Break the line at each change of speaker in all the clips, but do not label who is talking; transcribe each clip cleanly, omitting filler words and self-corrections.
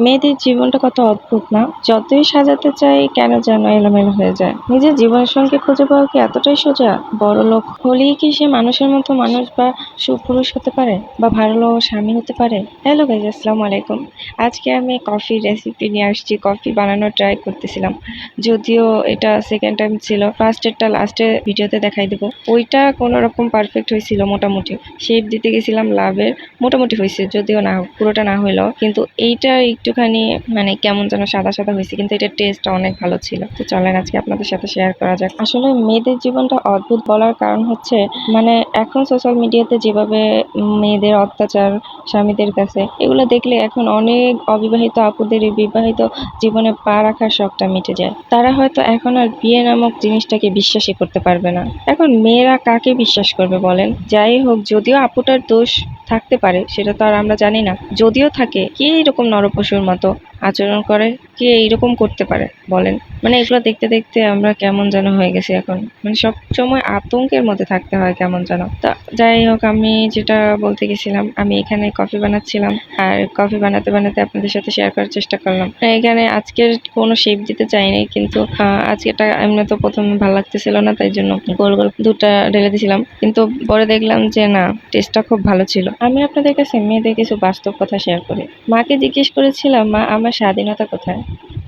মেয়েদের জীবনটা কত অদ্ভুত না? যতই সাজাতে চাই কেন যেন এলোমেলো হয়ে যায়। নিজের জীবনের সঙ্গে খুঁজে পাওয়া কি এতটাই সোজা? বড়লোক হলেই কি সে মানুষের মতো মানুষ বা সুপুরুষ হতে পারে বা ভালো স্বামী হতে পারে? হ্যালো গাইজ, আসসালামু আলাইকুম। আজকে আমি কফির রেসিপি নিয়ে আসছি। কফি বানানোর ট্রাই করতেছিলাম, যদিও এটা সেকেন্ড টাইম ছিল। ফার্স্টেরটা লাস্টে ভিডিওতে দেখাই দেবো। ওইটা কোনো রকম পারফেক্ট হয়েছিল, মোটামুটি শেপ দিতে গেছিলাম লাভের, মোটামুটি হয়েছে, যদিও না পুরোটা না হইলেও। কিন্তু এইটা একটুখানি মানে কেমন যেন সাদা সাদা হয়েছে, কিন্তু এটার টেস্টটা অনেক ভালো ছিল। তো চলেন আজকে আপনাদের সাথে শেয়ার করা যাক। আসলে মেয়েদের জীবনটা অদ্ভুত বলার কারণ হচ্ছে, মানে এখন সোশ্যাল মিডিয়াতে যেভাবে মেয়েদের অত্যাচার স্বামীদের কাছে, এগুলো দেখলে এখন অনেক অবিবাহিত আপুদের এই বিবাহিত জীবনে পা রাখার শখটা মিটে যায়। তারা হয়তো এখন আর বিয়ে নামক জিনিসটাকে বিশ্বাসই করতে পারবে না। এখন মেয়েরা কাকে বিশ্বাস করবে বলেন? যাই হোক, যদিও আপুটার দোষ থাকতে পারে, সেটা তো আর আমরা জানি না। যদিও থাকে, কে এরকম নরপশুর মতো আচরণ করে? কে এইরকম করতে পারে বলেন? মানে এগুলো দেখতে দেখতে আমরা কেমন যেন হয়ে গেছি এখন। মানে সব সময় আতঙ্কের মধ্যে থাকতে হয় কেমন যেন। তা যাই হোক, আমি যেটা বলতে গেছিলাম, আমি এখানে কফি বানাচ্ছিলাম। আর কফি বানাতে বানাতে আপনাদের সাথে শেয়ার করার চেষ্টা করলাম। এখানে আজকের কোনো শেপ দিতে চাইনি, কিন্তু আজকেরটা এমনি তো প্রথমে ভালো লাগতেছিল না, তাই জন্য গোল গোল দুটা ঢেলে দিয়েছিলাম। কিন্তু পরে দেখলাম যে না, টেস্টটা খুব ভালো ছিল। আমি আপনাদের কাছে মেয়েদের কিছু বাস্তব কথা শেয়ার করি। মাকে জিজ্ঞেস করেছিলাম, মা আমার স্বাধীনতা কোথায়?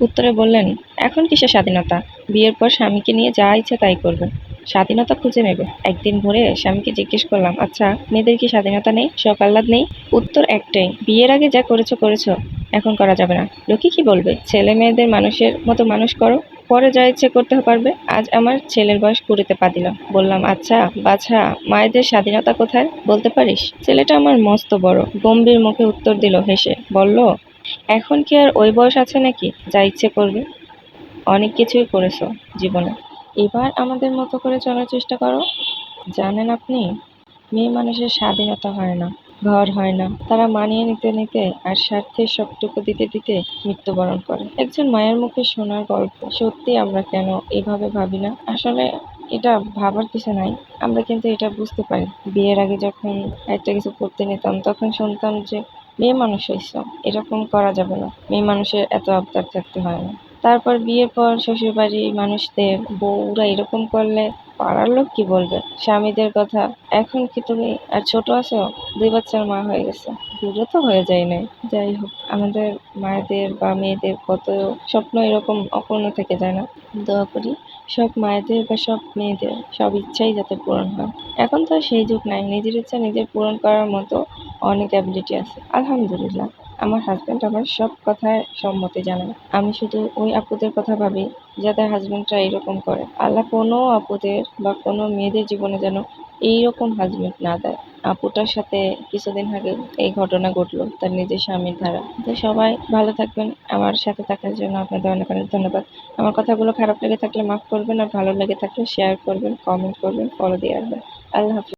উত্তরে বললেন, এখন কিসের স্বাধীনতা? বিয়ের পর স্বামীকে নিয়ে যা ইচ্ছে তাই করবে, স্বাধীনতা খুঁজে নেবে। একদিন ভোরে স্বামীকে জিজ্ঞেস করলাম, আচ্ছা মেয়েদের কি স্বাধীনতা নেই, শখ আহ্লাদ নেই? উত্তর একটাই, বিয়ের আগে যা করেছো করেছো, এখন করা যাবে না। লোকে কি বলবে? ছেলে মেয়েদের মানুষের মতো মানুষ করো, পরে যা ইচ্ছে করতে পারবে। আজ আমার ছেলের বয়স 20-তে পা দিল। বললাম, আচ্ছা বাছা, মায়েদের স্বাধীনতা কোথায় বলতে পারিস? ছেলেটা আমার মস্ত বড়, গম্ভীর মুখে উত্তর দিল হেসে, বলল, এখন কি আর ওই বয়স আছে নাকি যা ইচ্ছে করবে? অনেক কিছুই করেছো জীবনে, এবার আমাদের মতো করে চলার চেষ্টা করো। জানেন আপনি, মেয়ে মানুষের স্বাধীনতা হয় না, ঘর হয় না, তারা মানিয়ে নিতে নিতে আর স্বার্থের সবটুকু দিতে দিতে মৃত্যুবরণ করে। একজন মায়ের মুখে শোনার গল্প। সত্যি আমরা কেন এভাবে ভাবি না? আসলে এটা ভাবার কিছু নাই। আমরা কিন্তু এটা বুঝতে পারি। বিয়ের আগে যখন একটা কিছু করতে নিতাম, তখন শুনতাম যে মেয়ে মানুষ হইছ, এরকম করা যাবে না, মেয়ে মানুষের এত আবদার থাকতে হয় না। তারপর বিয়ের পর শ্বশুরবাড়ির মানুষদের বউরা এরকম করলে পাড়ার লোক কি বলবে? স্বামীদের কথা। এখন কি তুমি আর ছোট আছো? 2 বাচ্চার মা হয়ে গেছে, বুড়ো তো হয়ে যায় নাই। যাই হোক, আমাদের মায়েদের বা মেয়েদের কত স্বপ্ন এরকম অপূর্ণ থেকে যায় না। দোয়া করি সব মায়েদের বা সব মেয়েদের সব ইচ্ছাই যাতে পূরণ হয়। এখন তো আর সেই যুগ নাই, নিজের ইচ্ছা নিজের পূরণ করার মতো অনেক অ্যাবিলিটি আছে, আলহামদুলিল্লাহ। আমার হাজব্যান্ড আমার সব কথায় সম্মতি জানায়। আমি শুধু ওই আপুদের কথা ভাবি যাদের হাজবেন্ডরা এরকম করে। আল্লাহ কোনো আপুদের বা কোনো মেয়েদের জীবনে যেন এইরকম হাজবেন্ড না দেয়। আপুটার সাথে কিছুদিন আগে এই ঘটনা ঘটলো তার নিজের স্বামীর দ্বারা। তো সবাই ভালো থাকবেন। আমার সাথে থাকার জন্য আপনাদের অনেক অনেক ধন্যবাদ। আমার কথাগুলো খারাপ লেগে থাকলে মাফ করবেন, আর ভালো লেগে থাকলে শেয়ার করবেন, কমেন্ট করবেন, ফলো দিয়ে রাখবেন। আল্লাহ হাফিজ।